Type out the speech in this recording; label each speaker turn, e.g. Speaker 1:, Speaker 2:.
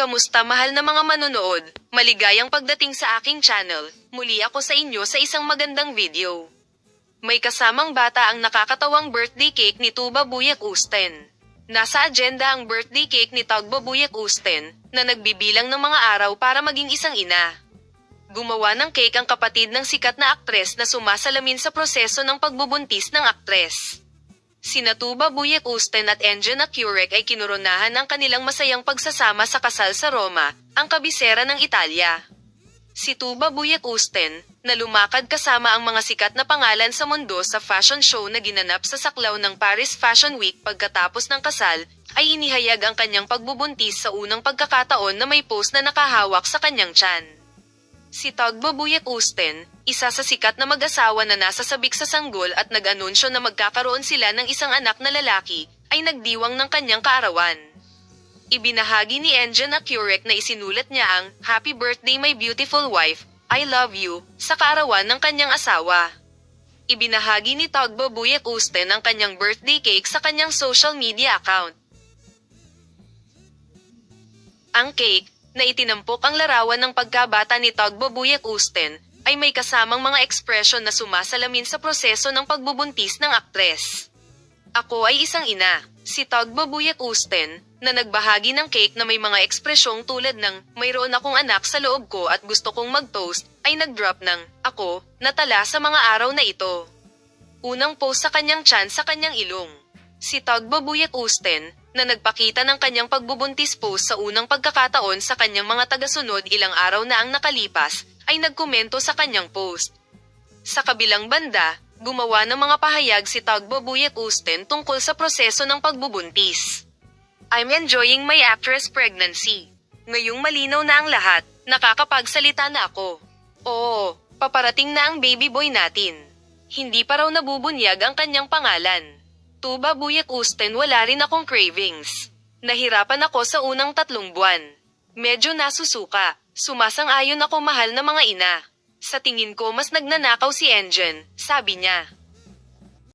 Speaker 1: Kamusta mahal na mga manonood? Maligayang pagdating sa aking channel. Muli ako sa inyo sa isang magandang video. May kasamang bata ang nakakatawang birthday cake ni Tuba Buyak Usten. Nasa agenda ang birthday cake ni Tugba Buyak Usten, na nagbibilang ng mga araw para maging isang ina. Gumawa ng cake ang kapatid ng sikat na aktres na sumasalamin sa proseso ng pagbubuntis ng aktres. Sina Tuba Buyak Usten at Engin Acurec ay kinoronahan ng kanilang masayang pagsasama sa kasal sa Roma, ang kabisera ng Italia. Si Tuba Buyak Usten, na lumakad kasama ang mga sikat na pangalan sa mundo sa fashion show na ginanap sa saklaw ng Paris Fashion Week pagkatapos ng kasal, ay inihayag ang kanyang pagbubuntis sa unang pagkakataon na may post na nakahawak sa kanyang tiyan. Si Tugba Buyak Usten, isa sa sikat na mag-asawa na nasa sabik sa sanggol at nag-anunsyo na magkakaroon sila ng isang anak na lalaki, ay nagdiwang ng kanyang kaarawan. Ibinahagi ni Engin Acurec na isinulat niya ang "Happy Birthday My Beautiful Wife, I Love You" sa kaarawan ng kanyang asawa. Ibinahagi ni Tugba Buyak Usten ang kanyang birthday cake sa kanyang social media account. Ang cake, na itinampok ang larawan ng pagkabata ni Tugba Buyak Usten, ay may kasamang mga ekspresyon na sumasalamin sa proseso ng pagbubuntis ng aktres. "Ako ay isang ina," si Tugba Buyak Usten, na nagbahagi ng cake na may mga ekspresyong tulad ng "mayroon akong anak sa loob ko at gusto kong mag-toast," ay nag-drop ng "ako" na tala sa mga araw na ito. Unang post sa kanyang tiyan sa kanyang ilong. Si Tugba Buyak Usten, na nagpakita ng kanyang pagbubuntis post sa unang pagkakataon sa kanyang mga tagasunod ilang araw na ang nakalipas, ay nagkomento sa kanyang post. Sa kabilang banda, gumawa ng mga pahayag si Tugba Buyak Usten tungkol sa proseso ng pagbubuntis. "I'm enjoying my actress pregnancy. Ngayong malinaw na ang lahat, nakakapagsalita na ako. Oo, paparating na ang baby boy natin." Hindi pa raw nabubunyag ang kanyang pangalan. "Tuba Buyak Usten, wala rin akong cravings. Nahirapan ako sa unang 3 buwan. Medyo nasusuka. Sumasang-ayon ako mahal na mga ina. Sa tingin ko mas nagnanakaw si Engin," sabi niya.